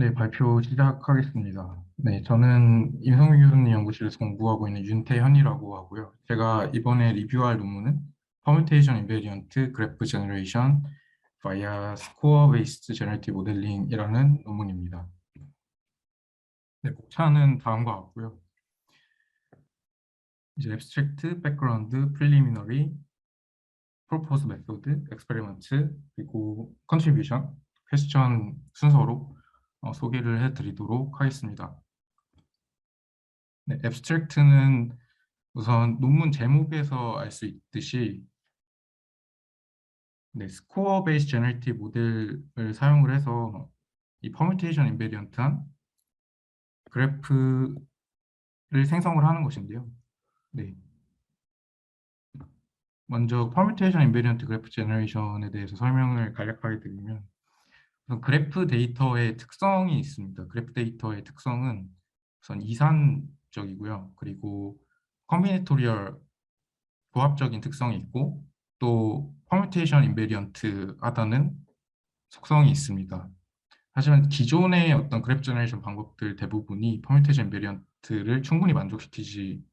네, 발표 시작하겠습니다. 네, 저는 임성규 교수님 연구실에서 공부하고 있는 윤태현이라고 하고요. 제가 이번에 리뷰할 논문은 Permutation Invariant Graph Generation via Score Based Generative Modeling이라는 논문입니다. 네, 목차는 다음과 같고요. 이제 Abstract, Background, Preliminary, Propose Method, Experiment, 그리고 Contribution, 퀘스천 순서로 소개를 해드리도록 하겠습니다. 네, 앱스트랙트는 우선 논문 제목에서 알 수 있듯이 네, 스코어 베이스 제너레이티브 모델을 사용을 해서 이 퍼뮤테이션 인베리언트한 그래프를 생성을 하는 것인데요. 네, 먼저 퍼뮤테이션 인베리언트 그래프 제너레이션에 대해서 설명을 간략하게 드리면 우선 그래프 데이터의 특성이 있습니다. 그래프 데이터의 특성은 우선 이산적이고요. 그리고 컴비네토리얼 부합적인 특성이 있고 또 퍼뮤테이션 인베리언트 하다는 속성이 있습니다. 하지만 기존의 어떤 그래프 제너레이션 방법들 대부분이 퍼뮤테이션 인베리언트를 충분히 만족시키지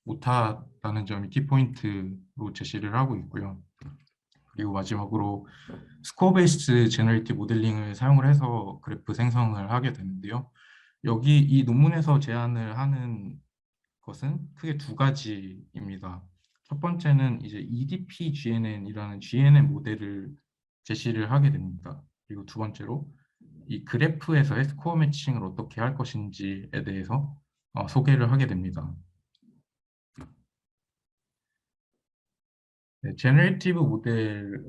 못하다는 점이 키포인트로 제시를 하고 있고요. 그리고 마지막으로 스코어 베이스드 제너레이티브 모델링을 사용을 해서 그래프 생성을 하게 되는데요. 여기 이 논문에서 제안을 하는 것은 크게 두 가지입니다. 첫 번째는 이제 EDP GNN이라는 GNN 모델을 제시를 하게 됩니다. 그리고 두 번째로 이 그래프에서의 스코어 매칭을 어떻게 할 것인지에 대해서 소개를 하게 됩니다. 네, 제너레이티브 모델을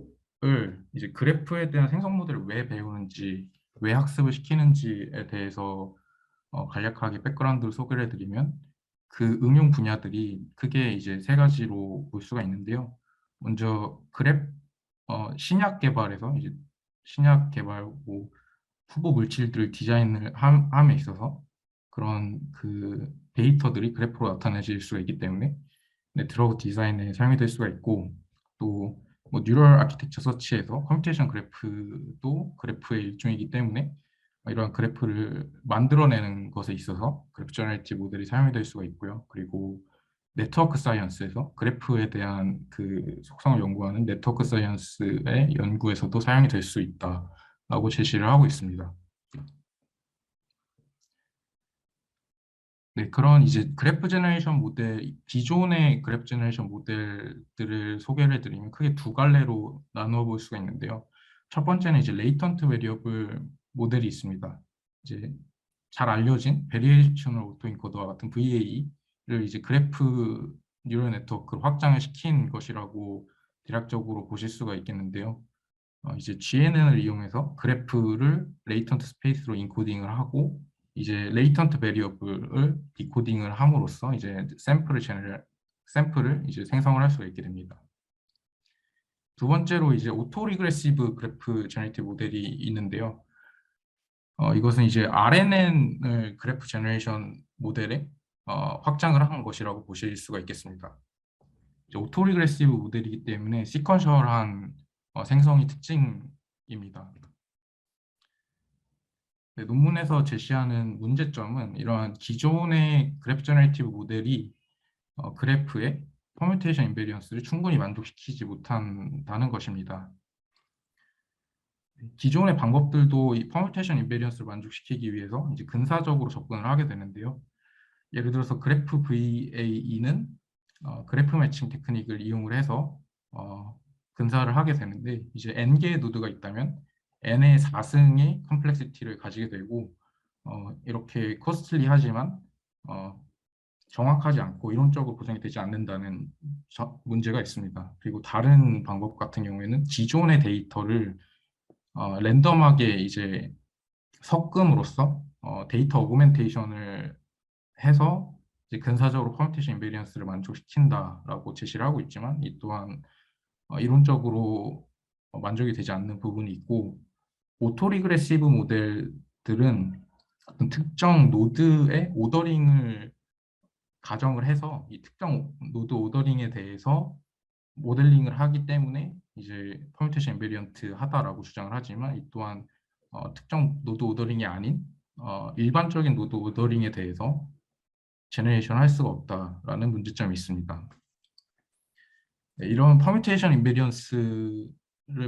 이제 그래프에 대한 생성 모델을 왜 배우는지, 왜 학습을 시키는지에 대해서 간략하게 백그라운드를 소개를 해드리면 그 응용 분야들이 크게 이제 세 가지로 볼 수가 있는데요. 먼저 신약 개발에서 이제 신약 개발 뭐 후보 물질들을 디자인을 함에 있어서 그런 그 데이터들이 그래프로 나타내질 수가 있기 때문에 네, 드러그 디자인에 사용이 될 수가 있고 또 뭐 뉴럴 아키텍처 서치에서 컴퓨테이션 그래프도 그래프의 일종이기 때문에 이러한 그래프를 만들어내는 것에 있어서 그래프 제너레이티브 모델이 사용이 될 수가 있고요. 그리고 네트워크 사이언스에서 그래프에 대한 그 속성을 연구하는 네트워크 사이언스의 연구에서도 사용이 될 수 있다라고 제시를 하고 있습니다. 네, 그런 이제 그래프 제너레이션 모델, 기존의 그래프 제너레이션 모델들을 소개를 해드리면 크게 두 갈래로 나누어 볼 수가 있는데요. 첫 번째는 이제 레이턴트 베리어블 모델이 있습니다. 이제 잘 알려진 베리에이셔널 오토인코더와 같은 VA를 이제 그래프 뉴럴 네트워크로 확장을 시킨 것이라고 대략적으로 보실 수가 있겠는데요. 이제 GNN을 이용해서 그래프를 레이턴트 스페이스로 인코딩을 하고 이제 레이턴트 베리어블을 디코딩을 함으로써 이제 샘플을 이제 생성을 할 수가 있게 됩니다. 두 번째로 이제 오토 리그레시브 그래프 제너레이티브 모델이 있는데요. 이것은 이제 RNN을 그래프 제너레이션 모델에 확장을 한 것이라고 보실 수가 있겠습니다. 오토 리그레시브 모델이기 때문에 시퀀셜한 생성이 특징입니다. 네, 논문에서 제시하는 문제점은 이러한 기존의 그래프 제너레이티브 모델이 그래프의 퍼뮤테이션 인베리언스를 충분히 만족시키지 못한다는 것입니다. 기존의 방법들도 이 퍼뮤테이션 인베리언스를 만족시키기 위해서 이제 근사적으로 접근을 하게 되는데요. 예를 들어서 그래프 VAE는 그래프 매칭 테크닉을 이용을 해서 근사를 하게 되는데 이제 n개의 노드가 있다면 n의 4승의 컴플렉시티를 가지게 되고 이렇게 코스틀리하지만 정확하지 않고 이론적으로 보장이 되지 않는다는 문제가 있습니다. 그리고 다른 방법 같은 경우에는 기존의 데이터를 랜덤하게 이제 섞음으로써 데이터 오그멘테이션을 해서 이제 근사적으로 퍼뮤테이션 인베리언스를 만족시킨다라고 제시를 하고 있지만 이 또한 이론적으로 만족이 되지 않는 부분이 있고 오토 리그레시브 모델들은 어떤 특정 노드의 오더링을 가정을 해서 이 특정 노드 오더링에 대해서 모델링을 하기 때문에 이제 퍼뮤테이션 인베리언트 하다라고 주장을 하지만 이 또한 특정 노드 오더링이 아닌 일반적인 노드 오더링에 대해서 제너레이션 할 수가 없다라는 문제점이 있습니다. 네, 이런 퍼뮤테이션 인베리언스를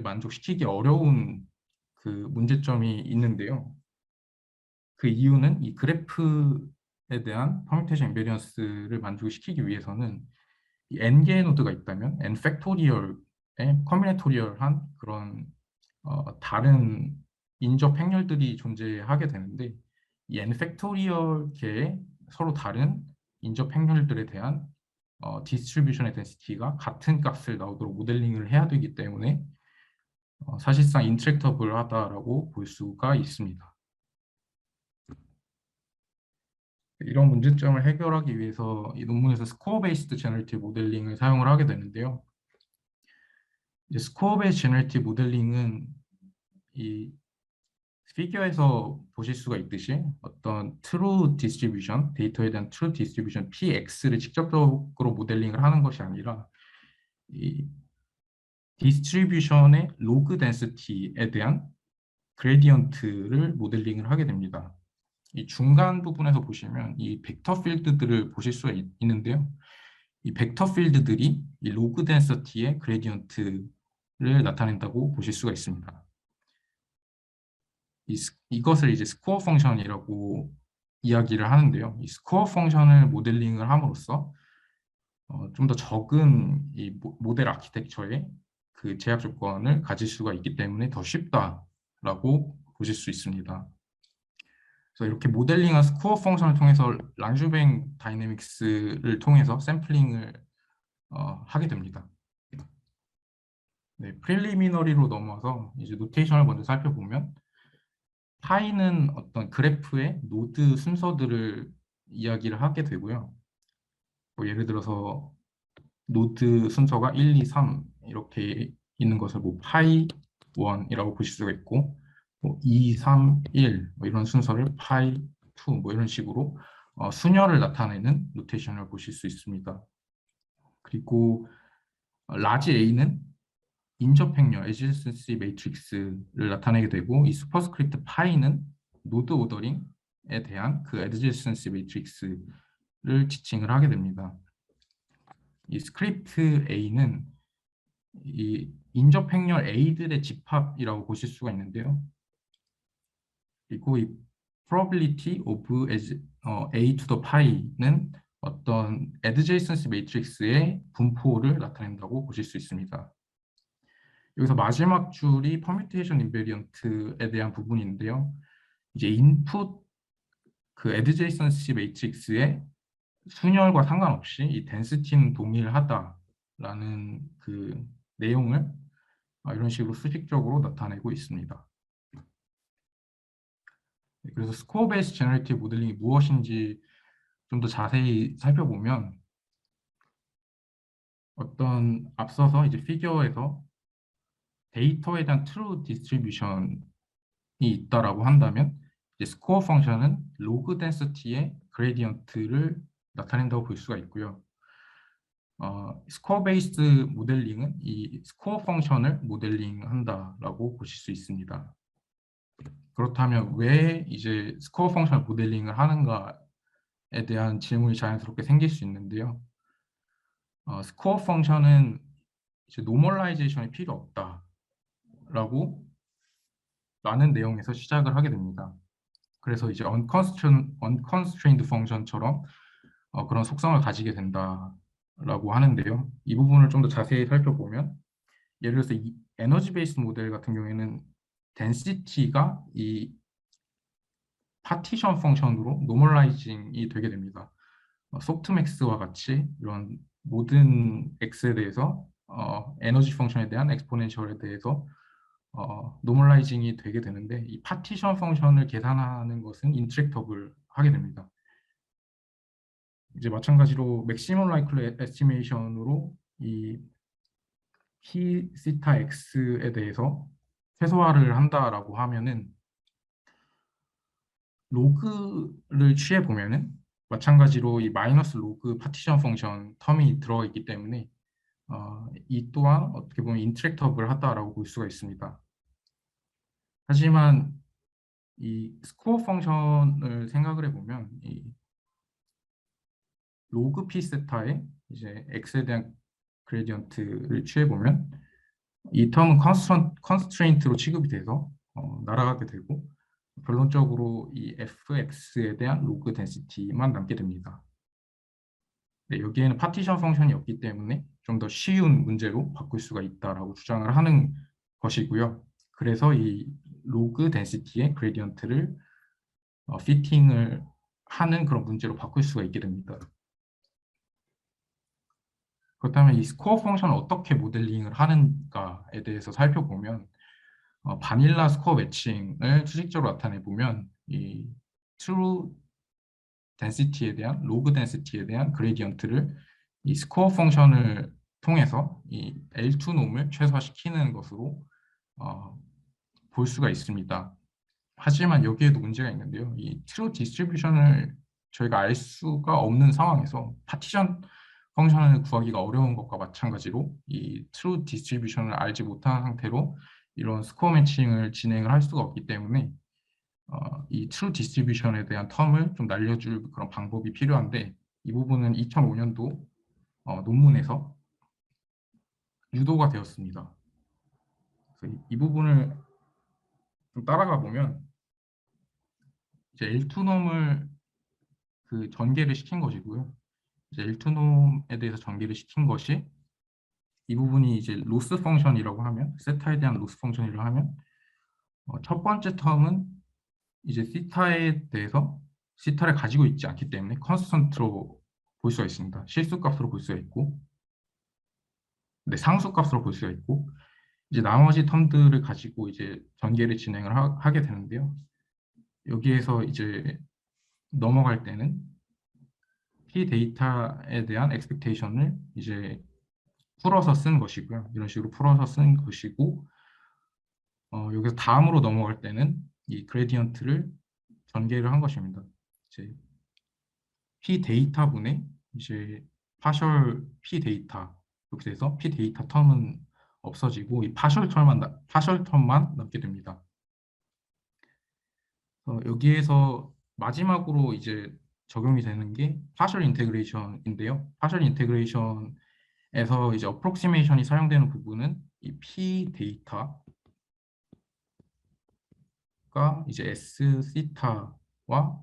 만족시키기 어려운 그 문제점이 있는데요. 그 이유는 이 그래프에 대한 퍼뮤테이션 인베리언스를 만족시키기 위해서는 이 n개의 노드가 있다면 n 팩토리얼의 커뮤니토리얼한 그런 다른 인접 행렬들이 존재하게 되는데 이 n 팩토리얼 계의 서로 다른 인접 행렬들에 대한 디스트리뷰션의 덴시티가 같은 값을 나오도록 모델링을 해야 되기 때문에 사실상 인트랙터블하다라고 볼 수가 있습니다. 이런 문제점을 해결하기 위해서 이 논문에서 스코어 베이스드 제너레이티브 모델링을 사용을 하게 되는데요. 이제 스코어 베이스드 제너레이티브 모델링은 이 피겨에서 보실 수가 있듯이 어떤 트루 디스트리뷰션, 데이터에 대한 트루 디스트리뷰션 PX를 직접적으로 모델링을 하는 것이 아니라 이 디스트리뷰션의 로그 덴시티에 대한 그레디언트를 모델링을 하게 됩니다. 이 중간 부분에서 보시면 이 벡터 필드들을 보실 수가 있는데요. 이 벡터 필드들이 이 로그 덴시티의 그레디언트를 나타낸다고 보실 수가 있습니다. 이것을 이제 스코어 펑션이라고 이야기를 하는데요. 이 스코어 펑션을 모델링을 함으로써 좀 더 적은 이 모델 아키텍처의 그 제약 조건을 가질 수가 있기 때문에 더 쉽다라고 보실 수 있습니다. 그래서 이렇게 모델링한 스코어 펑션을 통해서 랑주뱅 다이내믹스를 통해서 샘플링을 하게 됩니다. 네, 프릴리미너리로 넘어와서 이제 노테이션을 먼저 살펴보면 파이는 어떤 그래프의 노드 순서들을 이야기를 하게 되고요. 뭐 예를 들어서 노드 순서가 1, 2, 3 이렇게 있는 것을 뭐 파이 1이라고 보실 수가 있고 뭐 2, 3, 1 뭐 이런 순서를 파이 2 뭐 이런 식으로 순열을 나타내는 노테이션을 보실 수 있습니다. 그리고 라지 A는 인접행렬, adjacency 매트릭스를 나타내게 되고 이 슈퍼스크립트 파이는 노드 오더링에 대한 그 adjacency 매트릭스를 지칭을 하게 됩니다. 이 스크립트 A는 이 인접행렬 A들의 집합이라고 보실 수가 있는데요. 그리고 이 probability of A to the pi는 어떤 adjacency 매트릭스의 분포를 나타낸다고 보실 수 있습니다. 여기서 마지막 줄이 퍼뮤테이션 인베리언트에 대한 부분인데요. 이제 인풋 그 adjacency 매트릭스의 순열과 상관없이 이 density는 동일하다라는 그 내용을 이런 식으로 수식적으로 나타내고 있습니다. 그래서 스코어 베이스 제너레이티브 모델링이 무엇인지 좀 더 자세히 살펴보면 어떤 앞서서 이제 피겨에서 데이터에 대한 트루 디스트리뷰션이 있다라고 한다면 이제 스코어 펑션은 로그 덴시티의 그레디언트를 나타낸다고 볼 수가 있고요. 스코어 베이스드 모델링은 이 스코어 펑션을 모델링한다라고 보실 수 있습니다. 그렇다면 왜 이제 스코어 펑션 모델링을 하는가에 대한 질문이 자연스럽게 생길 수 있는데요. 스코어 펑션은 이제 노멀라이제이션이 필요 없다라고 라는 내용에서 시작을 하게 됩니다. 그래서 이제 unconstrained 펑션처럼 그런 속성을 가지게 된다라고 하는데요. 이 부분을 좀 더 자세히 살펴보면 예를 들어서 이 에너지 베이스 모델 같은 경우에는 density가 이 파티션 펑션으로 노멀라이징이 되게 됩니다. 소프트맥스와 같이 이런 모든 x에 대해서 에너지 펑션에 대한 엑스포넨셜에 대해서 노멀라이징이 되게 되는데 이 파티션 펑션을 계산하는 것은 인트랙터블 하게 됩니다. 이제 마찬가지로 맥시멈 라이클리 에스티메이션으로 이 P 시타 X에 대해서 최소화를 한다라고 하면은 로그를 취해 보면은 마찬가지로 이 마이너스 로그 파티션 펑션 텀이 들어가 있기 때문에 이 또한 어떻게 보면 인트랙터블 하다라고 볼 수가 있습니다. 하지만 이 스코어 펑션을 생각을 해보면 이 로그 p 세타에 이제 x에 대한 그레디언트를 취해보면 이 텀은 컨스트레인트로 취급이 돼서 날아가게 되고 결론적으로 이 fx에 대한 로그 덴시티만 남게 됩니다. 네, 여기에는 파티션 펑션이 없기 때문에 좀 더 쉬운 문제로 바꿀 수가 있다라고 주장을 하는 것이고요. 그래서 이 로그 덴시티의 그레디언트를 피팅을 하는 그런 문제로 바꿀 수가 있게 됩니다. 그렇다면 이 스코어 펑션을 어떻게 모델링을 하는가에 대해서 살펴보면 바닐라 스코어 매칭을 수식적으로 나타내 보면 이 true density에 대한 로그 density에 대한 그레디언트를 이 스코어 펑션을 통해서 이 L2 놈을 최소화시키는 것으로 볼 수가 있습니다. 하지만 여기에도 문제가 있는데요. 이 트루 디스트리뷰션을 저희가 알 수가 없는 상황에서 파티션 펑션을 구하기가 어려운 것과 마찬가지로 이 트루 디스트리뷰션을 알지 못한 상태로 이런 스코어 매칭을 진행을 할 수가 없기 때문에 이 트루 디스트리뷰션에 대한 텀을 좀 날려줄 그런 방법이 필요한데 이 부분은 2005년도 논문에서 유도가 되었습니다. 그래서 이 부분을 좀 따라가 보면 이제 L2놈을 그 전개를 시킨 것이고요. 이제 L2놈에 대해서 전개를 시킨 것이 이 부분이 이제 로스 펑션이라고 하면 세타에 대한 로스 펑션이라고 하면 첫 번째 텀은 이제 시타에 대해서 시타를 가지고 있지 않기 때문에 컨스턴트로 볼 수가 있습니다. 실수값으로 볼 수가 있고, 네, 상수값으로 볼 수가 있고, 이제 나머지 텀들을 가지고 이제 전개를 진행을 하게 되는데요. 여기에서 이제 넘어갈 때는 P 데이터에 대한 expectation을 이제 풀어서 쓴 것이고요. 이런 식으로 풀어서 쓴 것이고, 여기서 다음으로 넘어갈 때는 이 그레디언트를 전개를 한 것입니다. 이제 P 데이터분의 이제 파셜 P 데이터 이렇게 돼서 P 데이터 텀은 없어지고 이 파셜 텀만 남게 됩니다. 여기에서 마지막으로 이제 적용이 되는 게 파셜 인테그레이션인데요. 파셜 인테그레이션에서 이제 어프록시메이션이 사용되는 부분은 이 P 데이터가 이제 S 시타와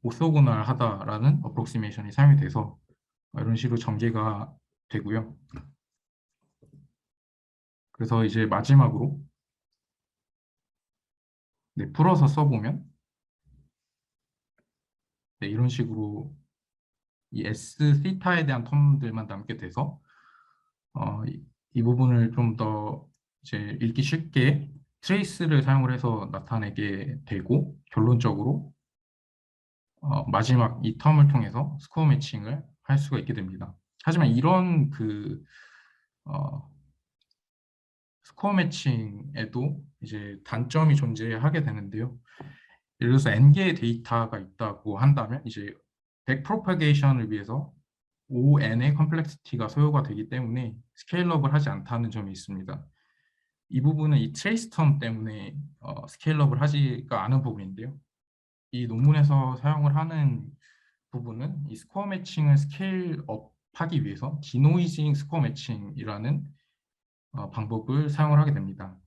오소고널하다라는 어프록시메이션이 사용이 돼서 이런 식으로 전개가 되고요. 그래서 이제 마지막으로 네, 풀어서 써보면 네, 이런 식으로 이 S 시타에 대한 텀들만 남게 돼서 이 부분을 좀 더 이제 읽기 쉽게 트레이스를 사용을 해서 나타내게 되고 결론적으로 마지막 이 텀을 통해서 스코어 매칭을 할 수가 있게 됩니다. 하지만 이런 스코어 매칭에도 이제 단점이 존재하게 되는데요. 예를 들어서 n개의 데이터가 있다고 한다면 이제 백프로파게이션을 위해서 On의 컴플렉시티가 소요가 되기 때문에 스케일업을 하지 않다는 점이 있습니다. 이 부분은 이 트레이스 텀 때문에 스케일업을 하지가 않은 부분인데요. 이 논문에서 사용을 하는 부분은 이 스코어 매칭을 스케일업 하기 위해서 디노이징 스코어 매칭이라는 방법을 사용을 하게 됩니다.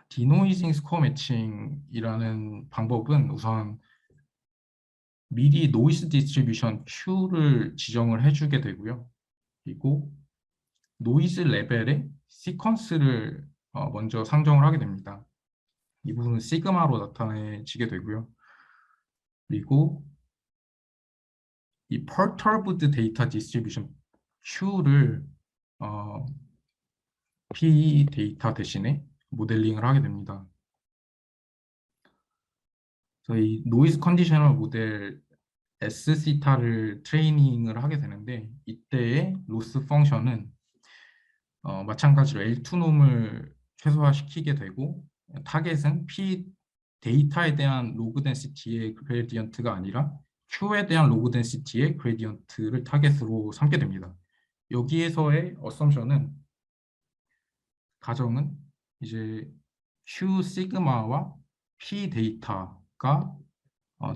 디노이징 스코어 매칭이라는 방법은 우선 미리 노이즈 디스트리뷰션 Q를 지정을 해주게 되고요. 그리고 노이즈 레벨의 시퀀스를 먼저 상정을 하게 됩니다. 이 부분은 시그마로 나타내지게 되고요. 그리고 이 perturbed data distribution Q를 P 데이터 대신에 모델링을 하게 됩니다. 그래서 이 노이즈 컨디셔널 모델 S 시타를 트레이닝을 하게 되는데 이때의 로스 펑션은 마찬가지로 L2놈을 최소화시키게 되고 타겟은 P 데이터에 대한 로그 덴시티의 그레디언트가 아니라 Q에 대한 로그 덴시티의 그레디언트를 타겟으로 삼게 됩니다. 여기에서의 어썸션은 가정은 이제 Q 시그마와 P 데이터가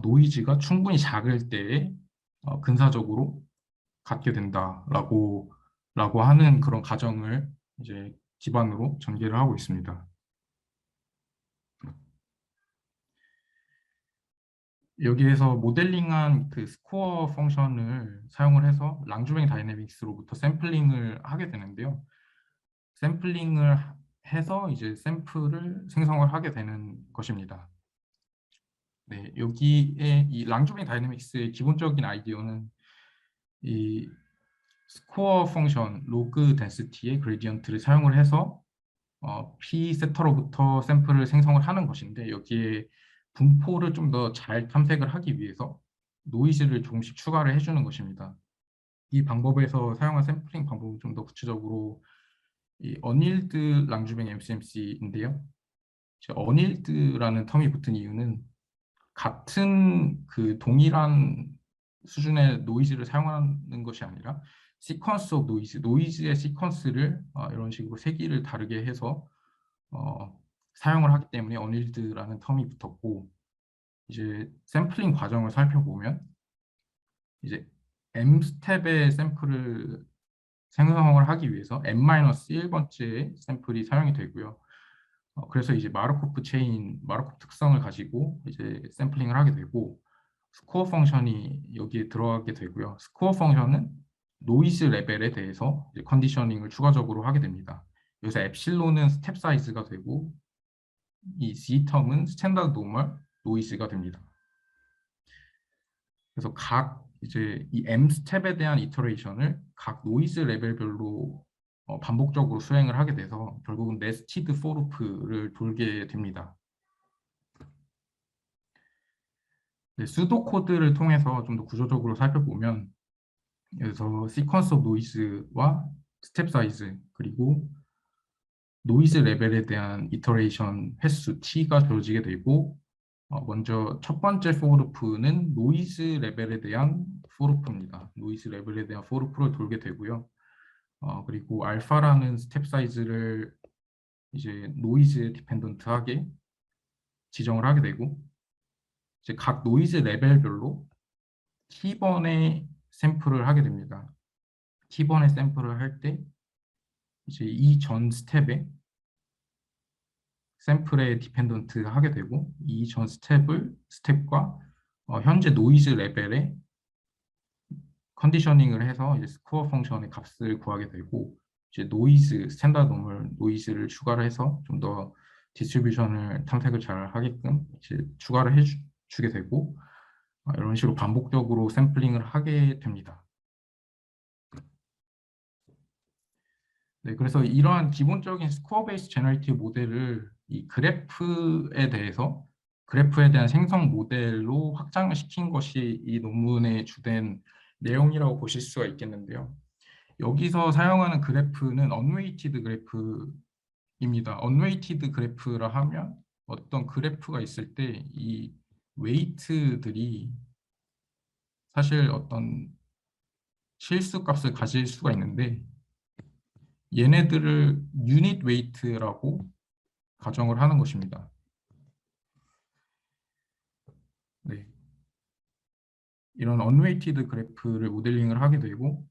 노이즈가 충분히 작을 때에 근사적으로 갖게 된다라고 하는 그런 가정을 이제 기반으로 전개를 하고 있습니다. 여기에서 모델링한 그 스코어 펑션을 사용을 해서 랑주뱅 다이내믹스로부터 샘플링을 하게 되는데요. 샘플링을 해서 이제 샘플을 생성을 하게 되는 것입니다. 네, 여기에 이 랑주뱅 다이내믹스의 기본적인 아이디어는 이 스코어 펑션 로그 덴시티의 그레디언트를 사용을 해서 P 세터로부터 샘플을 생성을 하는 것인데 여기에 분포를 좀 더 잘 탐색을 하기 위해서 노이즈를 조금씩 추가를 해주는 것입니다. 이 방법에서 사용한 샘플링 방법은 좀 더 구체적으로 이 어닐드 랑주뱅 MCMC인데요. 어닐드라는 텀이 붙은 이유는 같은 그 동일한 수준의 노이즈를 사용하는 것이 아니라 시퀀스 오브 노이즈의 시퀀스를 이런 식으로 세기를 다르게 해서 사용을 하기 때문에 어닐드라는 텀이 붙었고 이제 샘플링 과정을 살펴보면 이제 M 스텝의 샘플을 생성을 하기 위해서 N-1번째 샘플이 사용이 되고요. 그래서 이제 마르코프 체인, 마르코프 특성을 가지고 이제 샘플링을 하게 되고 스코어 펑션이 여기에 들어가게 되고요. 스코어 펑션은 노이즈 레벨에 대해서 이제 컨디셔닝을 추가적으로 하게 됩니다. 여기서 엡실론은 스텝 사이즈가 되고 이 Z 텀은 스탠다드 노멀 노이즈가 됩니다. 그래서 각 이제 이 M 스텝에 대한 이터레이션을 각 노이즈 레벨별로 반복적으로 수행을 하게 돼서 결국은 네스티드 포루프를 돌게 됩니다. 네, 수도 코드를 통해서 좀 더 구조적으로 살펴보면 그래서 시퀀스 오브 노이즈와 스텝 사이즈 그리고 노이즈 레벨에 대한 이터레이션 횟수 t가 주어지게 되고 먼저 첫 번째 포루프는 노이즈 레벨에 대한 포루프입니다. 노이즈 레벨에 대한 포루프를 돌게 되고요. 그리고 알파라는 스텝 사이즈를 이제 노이즈 디펜던트하게 지정을 하게 되고 이제 각 노이즈 레벨별로 T번의 샘플을 하게 됩니다. T번의 샘플을 할 때 이제 이 전 스텝에 샘플에 디펜던트 하게 되고 이 전 스텝과 현재 노이즈 레벨에 컨디셔닝을 해서 이제 스코어 펑션의 값을 구하게 되고 이제 노이즈 스탠다드 노멀 노이즈를 추가를 해서 좀 더 디스트리뷰션을 탐색을 잘 하게끔 이제 추가를 해주게 되고 이런 식으로 반복적으로 샘플링을 하게 됩니다. 네, 그래서 이러한 기본적인 스코어 베이스 제너레이티브 모델을 이 그래프에 대한 생성 모델로 확장을 시킨 것이 이 논문의 주된 내용이라고 보실 수가 있겠는데요. 여기서 사용하는 그래프는 언웨이티드 그래프입니다. 언웨이티드 그래프라 하면 어떤 그래프가 있을 때 이 웨이트들이 사실 어떤 실수 값을 가질 수가 있는데 얘네들을 유닛 웨이트라고 가정을 하는 것입니다. 네. 이런 언웨이티드 그래프를 모델링을 하게 되고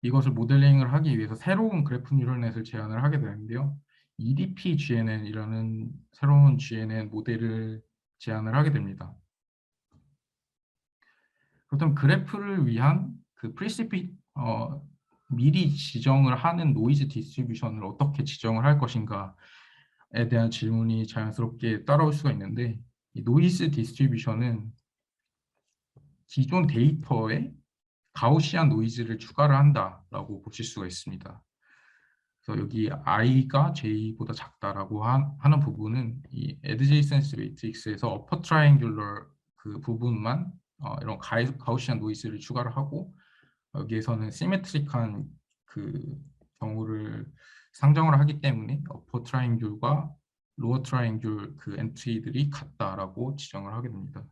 이것을 모델링을 하기 위해서 새로운 그래프 뉴럴넷을 제안을 하게 되는데요. EDP-GNN이라는 새로운 GNN 모델을 제안을 하게 됩니다. 그렇다면 그래프를 위한 그 미리 지정을 하는 노이즈 디스트리뷰션을 어떻게 지정을 할 것인가에 대한 질문이 자연스럽게 따라올 수가 있는데 이 노이즈 디스트리뷰션은 기존 데이터에 가우시안 노이즈를 추가를 한다라고 보실 수가 있습니다. 그래서 여기 i가 j보다 작다라고 하는 부분은 이 adjacency matrix에서 upper triangular 그 부분만 이런 가우시안 노이즈를 추가를 하고 여기에서는 시메트릭한 그 경우를 상정을 하기 때문에 upper triangle과 lower triangle 그 엔트리들이 같다라고 지정을 하게 됩니다.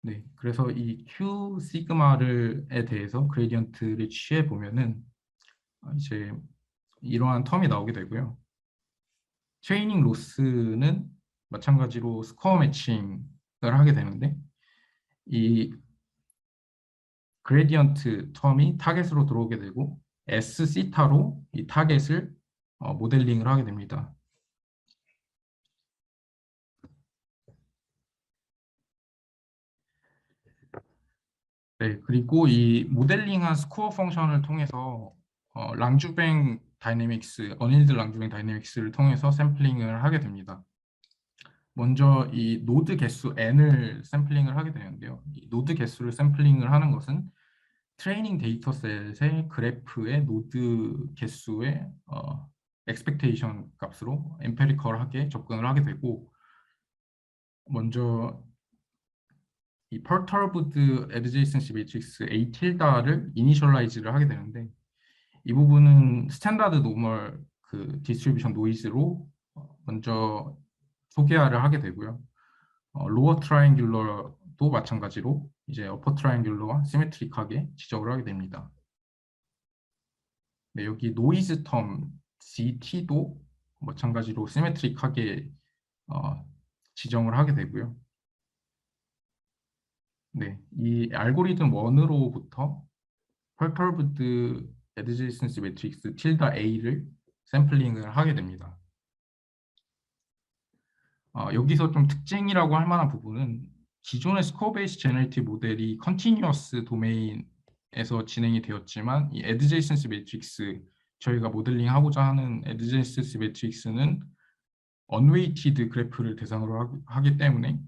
네, 그래서 이 Q 시그마를에 대해서 그레디언트를 취해 보면은 이제 이러한 텀이 나오게 되고요. 트레이닝 로스는 마찬가지로 스코어 매칭을 하게 되는데 이 그레디언트 텀이 타겟으로 들어오게 되고 S 시타로 이 타겟을 모델링을 하게 됩니다. 네, 그리고 이 모델링한 스코어 펑션을 통해서 랑주뱅 다이내믹스, 어닐드 랑주뱅 다이내믹스를 통해서 샘플링을 하게 됩니다. 먼저 이 노드 개수 n을 샘플링을 하게 되는데요. 이 노드 개수를 샘플링을 하는 것은 트레이닝 데이터셋의 그래프의 노드 개수의 expectation 값으로 엠페리컬하게 접근을 하게 되고, 먼저 이 perturbed adjacency matrix A 틸다를 이니셜라이즈를 하게 되는데, 이 부분은 스탠다드 노멀 그 디스트리뷰션 노이즈로 먼저 소개화를 하게 되고요. 로어 트라이앵귤러도 마찬가지로 이제 어퍼 트라이앵귤러와 시메트릭하게 지적을 하게 됩니다. 네, 여기 노이즈 텀 GT도 마찬가지로 시메트릭하게 지정을 하게 되고요. 네, 이 알고리즘 1으로부터 perturbed adjacency matrix tilde A를 샘플링을 하게 됩니다. 여기서 좀 특징이라고 할 만한 부분은 기존의 스코어 베이스 제너레이티브 모델이 컨티뉴어스 도메인에서 진행이 되었지만 이 adjacency matrix, 저희가 모델링하고자 하는 adjacency matrix는 unweighted 그래프를 대상으로 하기 때문에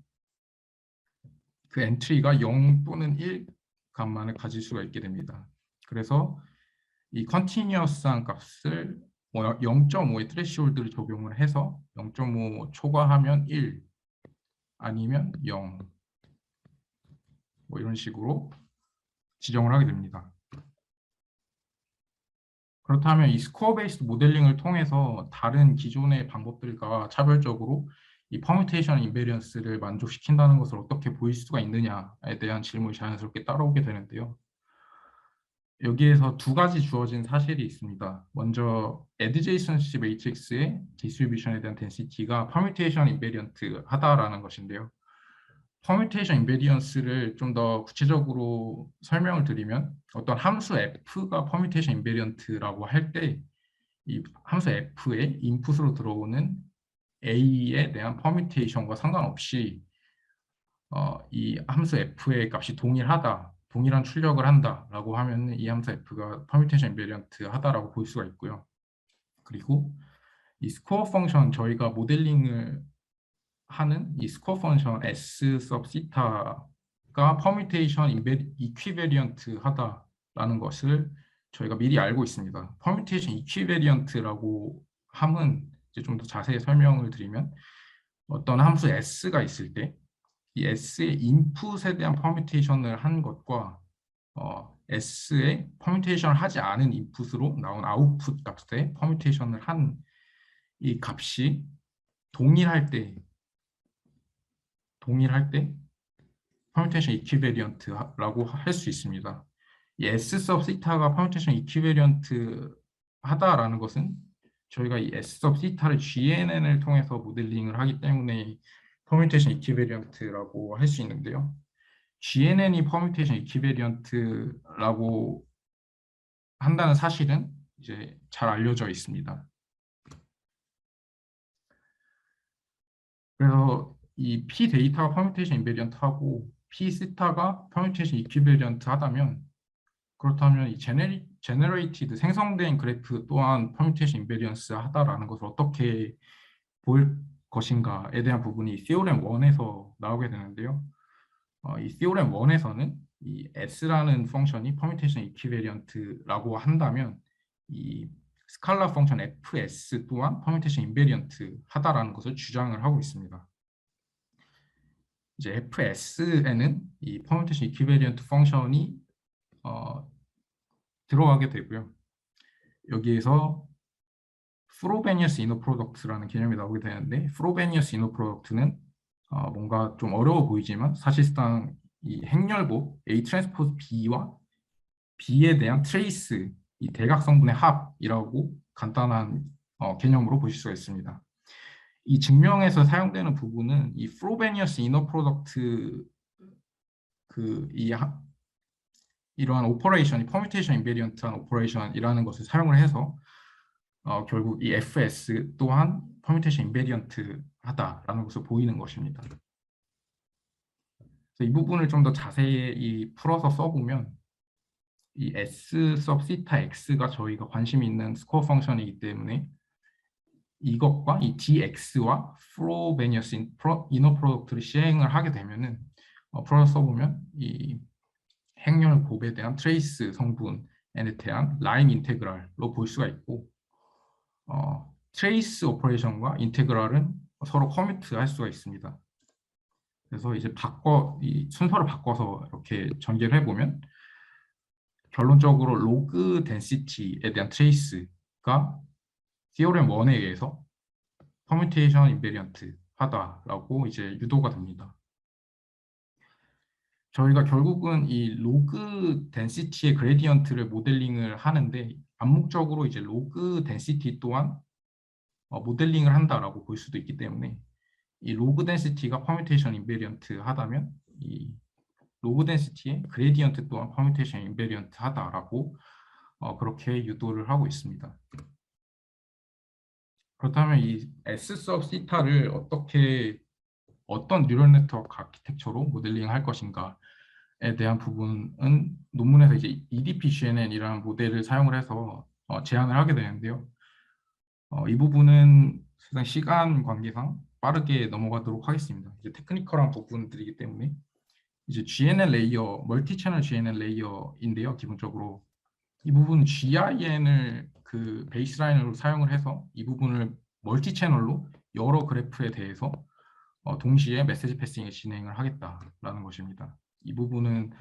그 엔트리가 0 또는 1 값만을 가질 수가 있게 됩니다. 그래서 이 컨티뉴어스한 값을 0.5의 트레시홀드를 적용을 해서 0.5 초과하면 1 아니면 0 뭐 이런 식으로 지정을 하게 됩니다. 그렇다면 이 스코어 베이스드 모델링을 통해서 다른 기존의 방법들과 차별적으로 이 퍼뮤테이션 인베리언스를 만족시킨다는 것을 어떻게 보일 수가 있느냐에 대한 질문이 자연스럽게 따라오게 되는데요. 여기에서 두 가지 주어진 사실이 있습니다. 먼저 adjacency matrix의 디스트리뷰션에 대한 density가 permutation invariant 하다라는 것인데요. permutation invariance를 좀 더 구체적으로 설명을 드리면 어떤 함수 f가 permutation invariant라고 할 때 이 함수 f의 인풋으로 들어오는 a에 대한 permutation과 상관없이 이 함수 f의 값이 동일한 출력을 한다라고 하면 이 함수 f가 permutation invariant 하다라고 볼 수가 있고요. 그리고 이 스코어 펑션, 저희가 모델링을 하는 이 스코어 펑션 S sub theta가 permutation equivariant 하다라는 것을 저희가 미리 알고 있습니다. permutation equivariant라고 함은 이제 좀 더 자세히 설명을 드리면 어떤 함수 S가 있을 때 이 S의 인풋에 대한 퍼뮤테이션을 한 것과 S의 퍼뮤테이션을 하지 않은 인풋으로 나온 아웃풋 값에 퍼뮤테이션을 한 이 값이 동일할 때 퍼뮤테이션 이퀴베리언트라고 할 수 있습니다. 이 S sub theta가 퍼뮤테이션 이퀴베리언트 하다라는 것은 저희가 이 S sub theta를 GNN을 통해서 모델링을 하기 때문에 퍼뮤테이션 이퀴베리언트라고 할 수 있는데요. GNN이 퍼뮤테이션 이퀴베리언트라고 한다는 사실은 이제 잘 알려져 있습니다. 그래서 이 P 데이터가 퍼뮤테이션 인베리언트하고 P 시타가 퍼뮤테이션 이퀴베리언트 하다면, 그렇다면 이 제너레이티드 생성된 그래프 또한 퍼뮤테이션 인베리언스 하다라는 것을 어떻게 볼 것인가에 대한 부분이 theorem 1에서 나오게 되는데요. 이 theorem 1에서는 이 S라는 펑션이 퍼뮤테이션 이퀴베리언트라고 한다면 이 스칼라 펑션 fs 또한 퍼뮤테이션 인베리언트 하다라는 것을 주장을 하고 있습니다. 이제 fs에는 이 퍼뮤테이션 이퀴베리언트 펑션이 들어가게 되고요. 여기에서 프로베니어스 이너 프로덕트라는 개념이 나오게 되는데, 프로베니어스 이너 프로덕트는 뭔가 좀 어려워 보이지만 사실상 이 행렬보 A 트랜스포즈 B와 B에 대한 트레이스, 이 대각성분의 합이라고 간단한 개념으로 보실 수가 있습니다. 이 증명에서 사용되는 부분은 이 프로베니어스 이너 프로덕트 이러한 오퍼레이션이 퍼뮤테이션 인베리언트한 오퍼레이션이라는 것을 사용을 해서 결국 이 FS 또한 퍼뮤테이션 인베리언트하다라는 것을 보이는 것입니다. 그래서 이 부분을 좀 더 자세히 풀어서 써보면 이 S sub 시타 X가 저희가 관심 있는 스코어 펑션이기 때문에 이것과 이 DX와 프로베니어스 이너 프로덕트를 시행을 하게 되면은 풀어서 써보면 이 행렬 곱에 대한 트레이스 성분에 대한 라인 인테그랄로 볼 수가 있고 트레이스 오퍼레이션과 인테그랄은 서로 커뮤트 할 수가 있습니다. 그래서 이제 이 순서를 바꿔서 이렇게 전개를 해보면 결론적으로 로그 덴시티에 대한 트레이스가 티오렘 1에 의해서 퍼뮤테이션 인베리언트 하다라고 이제 유도가 됩니다. 저희가 결국은 이 로그 덴시티의 그레디언트를 모델링을 하는데 암묵적으로 이제 로그 덴시티 또한 모델링을 한다라고 볼 수도 있기 때문에 이 로그 덴시티가 퍼뮤테이션 인베리언트 하다면 이 로그 덴시티의 그레디언트 또한 퍼뮤테이션 인베리언트 하다라고 그렇게 유도를 하고 있습니다. 그렇다면 이 S sub 시타를 어떤 뉴럴 네트워크 아키텍처로 모델링 할 것인가에 대한 부분은 논문에서 이제 EDP-GNN이라는 모델을 사용을 해서 제안을 하게 되는데요. 이 부분은 시간 관계상 빠르게 넘어가도록 하겠습니다. 이제 테크니컬한 부분들이기 때문에 이제 GNN 레이어, 멀티 채널 GNN 레이어인데요. 기본적으로 이 부분 GIN을 그 베이스라인으로 사용을 해서 이 부분을 멀티 채널로 여러 그래프에 대해서 동시에 메시지 패싱을 진행을 하겠다라는 것입니다. 이 부분은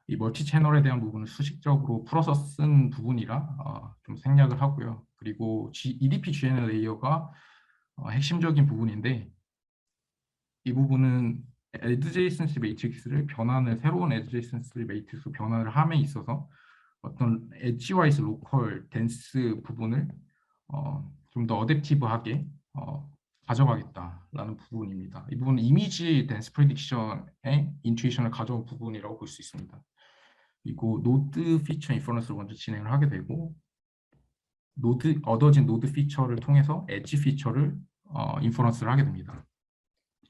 이 멀티 채널에 대한 부분을 수식적으로 풀어서 쓴 부분이라 좀 생략을 하고요. 그리고 EDP GNL 레이어가 핵심적인 부분인데 이 부분은 adjacency 매트릭스를 새로운 adjacency 매트릭스 변환을 함에 있어서 어떤 엣지와이즈 로컬 덴스 부분을 좀 더 어댑티브하게 가져가겠다라는 부분입니다. 이 부분은 이미지 덴스 프레딕션의 인투이션을 가져온 부분이라고 볼 수 있습니다. 그리고 노드 피처 인퍼런스를 먼저 진행을 하게 되고 얻어진 노드 피처를 통해서 엣지 피처를 인퍼런스를 하게 됩니다.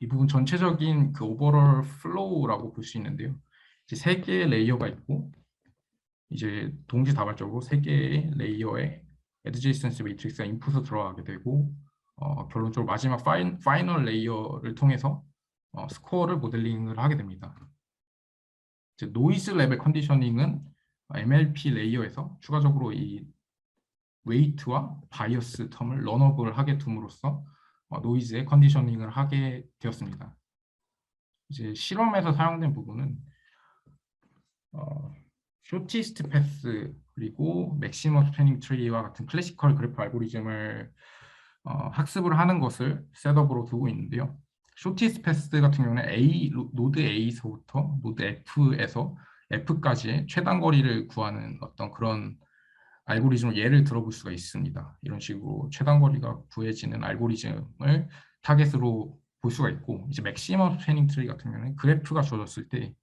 이 부분 전체적인 그 오버롤 플로우라고 볼 수 있는데요. 이제 3개의 레이어가 있고 이제 동시다발적으로 3개의 레이어에 adjacency 매트릭스가 인풋으로 들어가게 되고 결론적으로 마지막 파이널 레이어를 통해서 스코어를 모델링을 하게 됩니다. 이제 노이즈 레벨 컨디셔닝은 MLP 레이어에서 추가적으로 이 웨이트와 바이어스 텀을 런업을 하게 둠으로써 노이즈의 컨디셔닝을 하게 되었습니다. 이제 실험에서 사용된 부분은 쇼티스트 패스 그리고 맥시멈 스패닝 트리와 같은 클래시컬 그래프 알고리즘을 학습을 하는 것을 셋업으로 두고 있는데요. 쇼티스트 패스 같은 경우는 노드 A서부터 노드 F에서 F까지의 최단 거리를 구하는 어떤 그런 알고리즘을 예를 들어볼 수가 있습니다. 이런 식으로 최단 거리가 구해지는 알고리즘을 타겟으로 볼 수가 있고 이제 맥시멈 스패닝 트리 같은 경우는 그래프가 주어졌을 때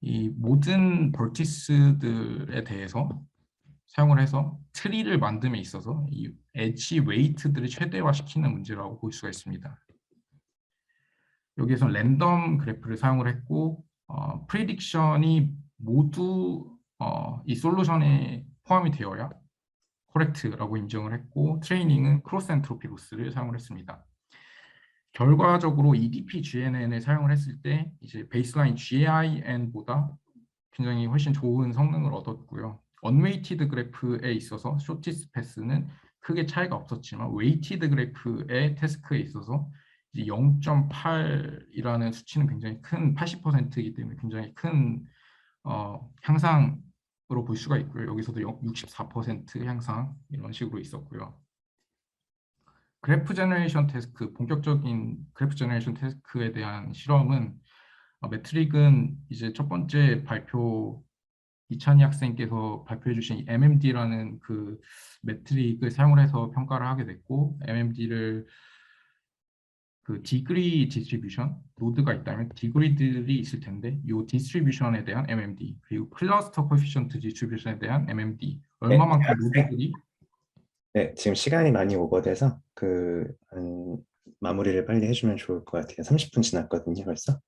이 모든 버티스들에 대해서 사용을 해서 트리를 만듦에 있어서 이 엣지 웨이트들을 최대화시키는 문제라고 볼 수가 있습니다. 여기에서 랜덤 그래프를 사용을 했고 프리딕션이 모두 이 솔루션에 포함이 되어야 코렉트라고 인정을 했고 트레이닝은 크로스 엔트로피 로스를 사용을 했습니다. 결과적으로 EDP-GNN을 사용을 했을 때 이제 베이스라인 GIN보다 굉장히 훨씬 좋은 성능을 얻었고요. 언웨이티드 그래프에 있어서 쇼티스 패스는 크게 차이가 없었지만 웨이티드 그래프의 태스크에 있어서 0.8이라는 수치는 굉장히 큰 80%이기 때문에 굉장히 큰 향상으로 볼 수가 있고요. 여기서도 64% 향상 이런 식으로 있었고요. 그래프 제너레이션 태스크, 본격적인 그래프 제너레이션 태스크에 대한 실험은 매트릭은 이제 첫 번째 발표 이찬희 학생께서 발표해 주신 MMD라는 그 매트릭을 사용을 해서 평가를 하게 됐고 MMD를 그 디그리 디스트리뷰션 노드가 있다면 디그리들이 있을 텐데 이 디스트리뷰션에 대한 MMD 그리고 클러스터 코에피션트 디스트리뷰션에 대한 MMD 네, 얼마만큼 노드들이 네, 지금 시간이 많이 오버돼서 마무리를 빨리 해주면 좋을 것 같아요. 30분 지났거든요, 벌써.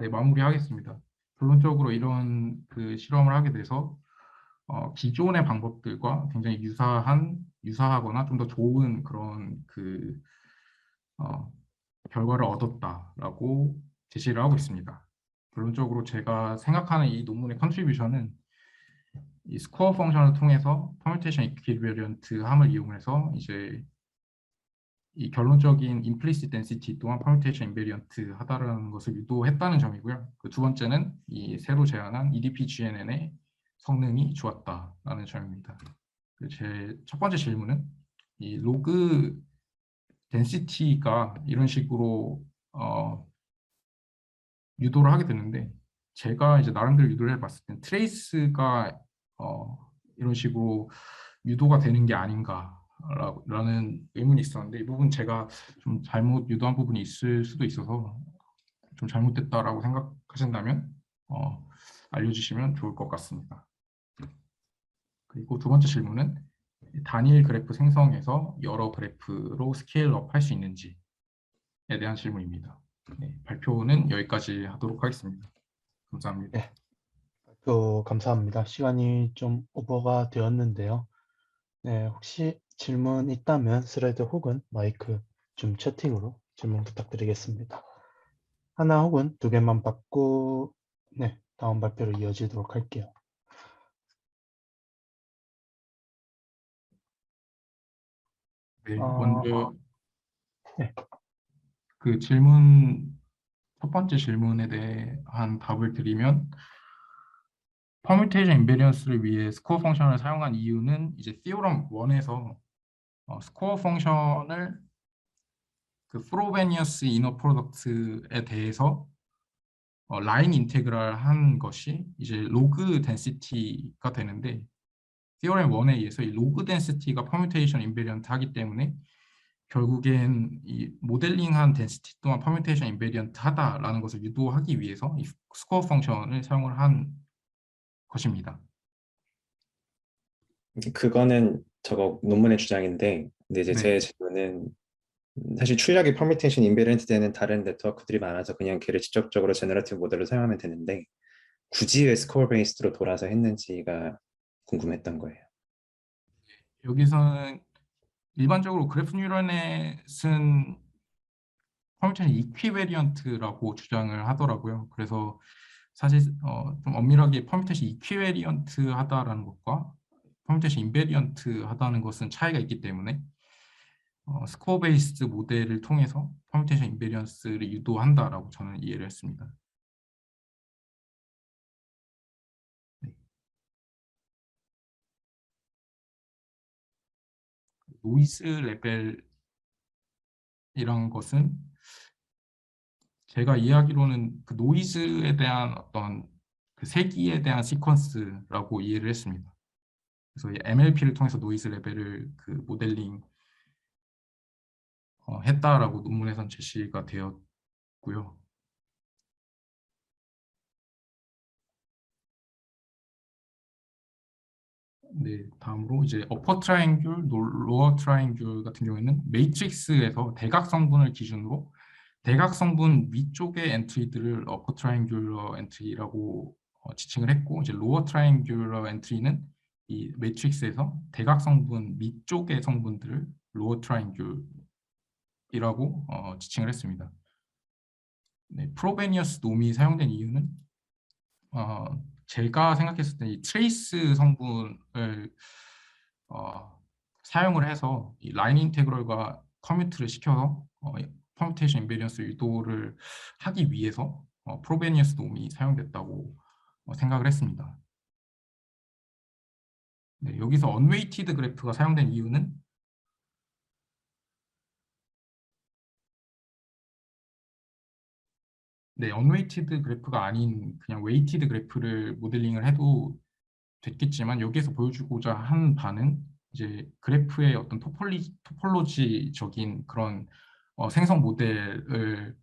네, 마무리하겠습니다. 결론적으로 이런 그 실험을 하게 돼서 기존의 방법들과 굉장히 유사하거나 좀 더 좋은 그런 그 어, 결과를 얻었다라고 제시를 하고 있습니다. 결론적으로 제가 생각하는 이 논문의 컨트리뷰션은 이 스코어 펑션을 통해서 퍼뮤테이션 이퀴버리언트 함을 이용해서 이제 이 결론적인 implicit density 또한 permutation invariant 하다라는 것을 유도했다는 점이고요. 그 두 번째는 이 새로 제안한 EDP-GNN의 성능이 좋았다라는 점입니다. 제 첫 번째 질문은 이 로그 density가 이런 식으로 유도를 하게 되는데 제가 이제 나름대로 유도를 해봤을 때 트레이스가 이런 식으로 유도가 되는 게 아닌가라는 의문이 있었는데 이 부분 제가 좀 잘못 유도한 부분이 있을 수도 있어서 좀 잘못됐다라고 생각하신다면 알려주시면 좋을 것 같습니다. 그리고 두 번째 질문은 단일 그래프 생성에서 여러 그래프로 스케일업 할 수 있는지에 대한 질문입니다. 네, 발표는 여기까지 하도록 하겠습니다. 감사합니다. 네, 감사합니다. 시간이 좀 오버가 되었는데요. 네, 혹시 질문 있다면 스라이드 혹은 마이크 좀 채팅으로 질문 부탁드리겠습니다. 하나 혹은 두 개만 받고 네, 다음 발표로 이어지도록 할게요. 네, 어, 먼저 네. 그 첫 번째 질문에 대한 답을 드리면 퍼뮤테이션 인베리언스를 위해 스코어 펑션을 사용한 이유는 이제 theorem 1에서 스코어 펑션을 그 프로베니어스 이너 프로덕트에 대해서 라인 인테그랄 한 것이 이제 로그 덴시티가 되는데 theorem 1에 의해서 이 로그 덴시티가 퍼뮤테이션 인베리언트 하기 때문에 결국엔 이 모델링한 덴시티 또한 퍼뮤테이션 인베리언트 하다라는 것을 유도하기 위해서 이 스코어 펑션을 사용을 한 것입니다. 그거는 저거 논문의 주장인데, 근데 이제 제 네, 질문은 사실 출력이 퍼미테이션 인베런트 되는 다른 네트워크들이 많아서 그냥 걔를 직접적으로 제너러티브 모델로 사용하면 되는데 굳이 왜 스코어 베이스로 돌아서 했는지가 궁금했던 거예요. 여기서는 일반적으로 그래프 뉴런넷은 퍼뮤테이션 이퀴베리언트라고 주장을 하더라고요. 그래서 사실 좀 엄밀하게 퍼뮤테이션 이퀴베리언트 하다라는 것과 퍼뮤테이션 인베리언트 하다는 것은 차이가 있기 때문에 스코어 베이스드 모델을 통해서 퍼뮤테이션 인베리언스를 유도한다라고 저는 이해를 했습니다. 네. 노이즈 레벨이란 것은 제가 이해하기로는 그 노이즈에 대한 어떤 그 세기에 대한 시퀀스라고 이해를 했습니다. 그래서 MLP를 통해서 노이즈 레벨을 그 모델링 했다라고 논문에선 제시가 되었고요. 네, 다음으로 이제 어퍼 트라이앵귤, 로어 트라이앵귤 같은 경우에는 매트릭스에서 대각 성분을 기준으로 대각 성분 위쪽의 엔트리들을 어퍼 트라이앵귤러 엔트리라고 지칭을 했고 이제 로어 트라이앵귤러 엔트리는 이 매트릭스에서 대각 성분 밑쪽의 성분들을 로어 트라이앵귤이라고 지칭을 했습니다. 네, 프로베니어스 놈이 사용된 이유는 제가 생각했을 때 이 트레이스 성분을 사용을 해서 이 라인 인테그럴과 커뮤트를 시켜서 퍼뮤테이션 인베리언스 유도를 하기 위해서 프로베니어스 놈이 사용됐다고 생각을 했습니다. 네, 여기서 언웨이티드 그래프가 사용된 이유는 네, 언웨이티드 그래프가 아닌 그냥 웨이티드 그래프를 모델링을 해도 됐겠지만 여기에서 보여주고자 한 바는 이제 그래프의 어떤 토폴로지적인 그런 생성 모델을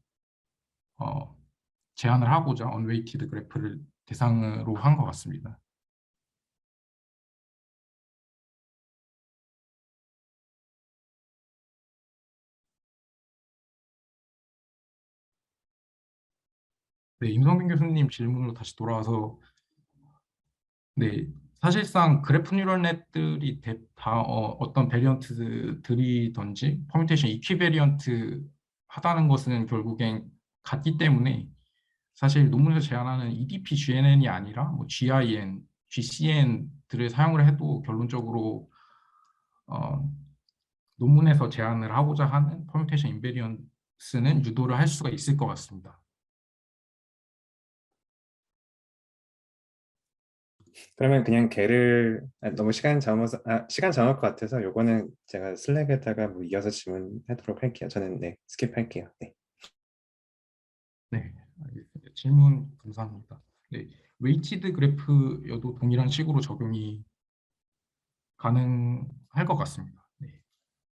제안을 하고자 언웨이티드 그래프를 대상으로 한 것 같습니다. 네, 임성빈 교수님 질문으로 다시 돌아와서 네, 사실상 그래프 뉴럴넷들이 다 어떤 베리언트들이든지 퍼뮤테이션 이퀴베리언트 하다는 것은 결국엔 같기 때문에 사실 논문에서 제안하는 EDP GNN이 아니라 뭐 GIN, GCN들을 사용을 해도 결론적으로 어, 논문에서 제안을 하고자 하는 퍼뮤테이션 인베리언스는 유도를 할 수가 있을 것 같습니다. 그러면 그냥 걔를 너무 시간 정할 것 같아서 요거는 제가 슬랙에다가 뭐 이어서 질문하도록 할게요. 저는 네, 스킵할게요. 네. 네, 알겠습니다. 질문 감사합니다. 네, 웨이티드 그래프여도 동일한 식으로 적용이 가능할 것 같습니다.